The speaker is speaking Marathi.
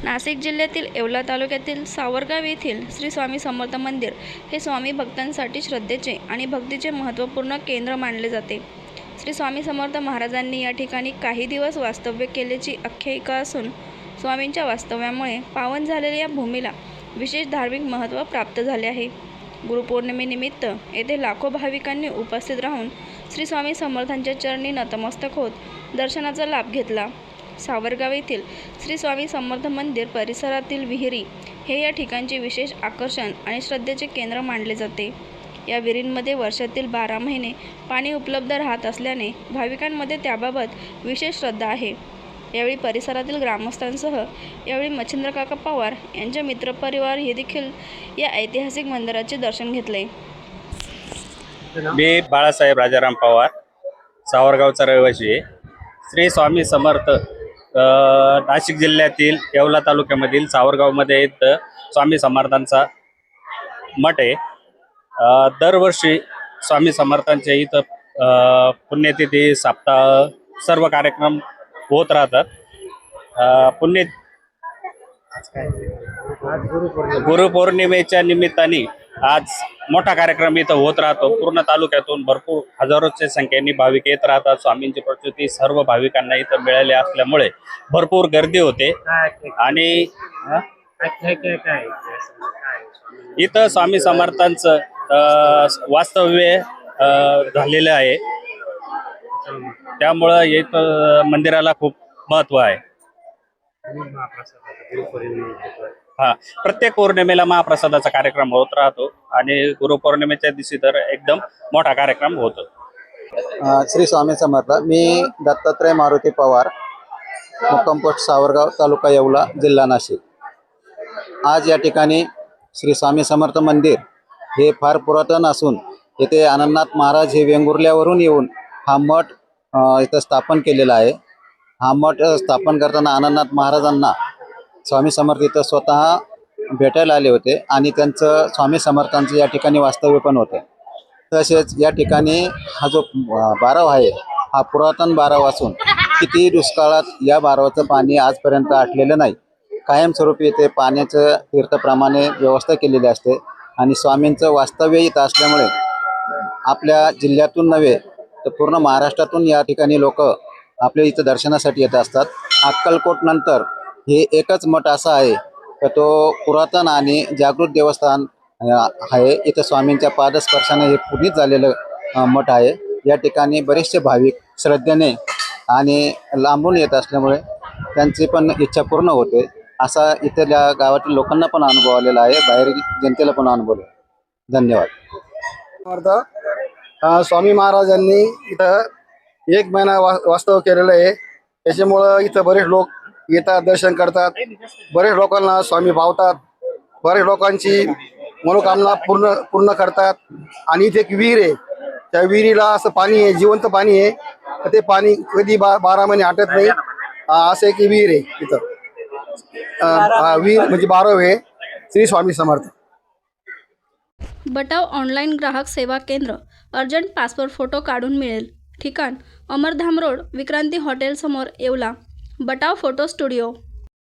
नाशिक जिल्ह्यातील येवला तालुक्यातील सावरगाव येथील श्री स्वामी समर्थ मंदिर हे स्वामी भक्तांसाठी श्रद्धेचे आणि भक्तीचे महत्त्वपूर्ण केंद्र मानले जाते. श्री स्वामी समर्थ महाराजांनी या ठिकाणी काही दिवस वास्तव्य केल्याची आख्यायिका असून स्वामींच्या वास्तव्यामुळे पावन झालेल्या या भूमीला विशेष धार्मिक महत्त्व प्राप्त झाले आहे. गुरुपौर्णिमेनिमित्त येथे लाखो भाविकांनी उपस्थित राहून श्री स्वामी समर्थांच्या चरणी नतमस्तक होत दर्शनाचा लाभ घेतला. सावरगाव येथील श्री स्वामी समर्थ मंदिर परिसरातील विहिरी हे या ठिकाणचे विशेष आकर्षण आणि श्रद्धेचे केंद्र मानले जाते. या विहिरींमध्ये वर्षातील 12 महिने पाणी उपलब्ध राहत असल्याने भाविकांमध्ये त्याबाबत विशेष श्रद्धा आहे. यावेळी परिसरातील ग्रामस्थांसह यावेळी मच्छिंद्र काका पवार यांच्या मित्रपरिवार हे देखील या ऐतिहासिक मंदिराचे दर्शन घेतले. मी बाळासाहेब राजाराम पवार, सावरगावचा रहिवासी आहे. श्री स्वामी समर्थ नाशिक जिल्ह्यातील येवला तालुक्यामधील सावरगावमध्ये स्वामी समर्थांचा मठ आहे. दरवर्षी स्वामी समर्थांच्या इथं पुण्यतिथी, सप्ताह सर्व कार्यक्रम होत राहतात. गुरुपौर्णिमेच्या निमित्ताने आज मोठा कार्यक्रम इथं होत राहतो. पूर्ण तालुक्यातून भरपूर हजारोच्या संख्येने भाविक येत राहतात. स्वामींची प्रचिती सर्व भाविकांना इथं मिळाली असल्यामुळे भरपूर गर्दी होते. आणि इथं स्वामी समर्थांचं वास्तव्य झालेलं आहे, त्यामुळं इथं मंदिराला खूप महत्त्व आहे. प्रत्येक पौर्णिमेला महाप्रसादाचा कार्यक्रम होत राहतो आणि गुरुपौर्णिमेच्या दिवशी तर एकदम मोठा कार्यक्रम होतो. श्री स्वामी समर्थ. मी दत्तात्रय मारुती पवार, मुक्काम पोस्ट सावरगाव, तालुका येवला, जिल्हा नाशिक. आज या ठिकाणी श्री स्वामी समर्थ मंदिर हे फार पुरातन असून येथे आनंदनाथ महाराज हे वेंगुर्ल्यावरून येऊन हा मठ इथं स्थापन केलेला आहे. हा मठ स्थापन करताना आनंदनाथ महाराजांना स्वामी समर्थ इथं स्वतः भेटायला आले होते आणि त्यांचं स्वामी समर्थांचं या ठिकाणी वास्तव्य पण होतं. तसेच या ठिकाणी हा जो बारव आहे हा पुरातन बारव असून किती दुष्काळात या बारवाचं पाणी आजपर्यंत आटलेलं नाही. कायमस्वरूपी इथे पाण्याचं तीर्थप्रमाणे व्यवस्था केलेली असते आणि स्वामींचं वास्तव्य इथं असल्यामुळे आपल्या जिल्ह्यातून नव्हे तर पूर्ण महाराष्ट्रातून या ठिकाणी लोक आपल्या इथं दर्शनासाठी येत असतात. अक्कलकोट नंतर हे एकच मठ असा आहे तर तो पुरातन आणि जागृत देवस्थान आहे. इथं स्वामींच्या पादस्पर्शाने हे पुनीत झालेलं मठ आहे. या ठिकाणी बरेचसे भाविक श्रद्धेने आणि लांबून येत असल्यामुळे त्यांची पण इच्छा पूर्ण होते. असा इथल्या गावातील लोकांना पण अनुभव आलेला आहे, बाहेरील जनतेला पण अनुभव आहे. धन्यवाद. स्वामी महाराजांनी इथं 1 महिना वास्तव केलेलं आहे. त्याच्यामुळं इथं बरेच लोक येतात, दर्शन करतात. बरेच लोकांना स्वामी भावतात. बरेच लोकांची मनोकामना पूर्ण करतात. आणि इथे एक विहीर आहे, त्या विहिरीला असं पाणी आहे, जिवंत पाणी आहे. तर ते पाणी कधी 12 महिने आटत नाही. असं एक विहीर आहे इथं. विहीर म्हणजे बारव आहे श्री स्वामी समर्थ. बटाव ऑनलाईन ग्राहक सेवा केंद्र. अर्जंट पासपोर्ट फोटो काढून मिळेल. ठिकाण अमरधाम रोड, विक्रांती हॉटेल समोर, येवला. बटाव photo studio.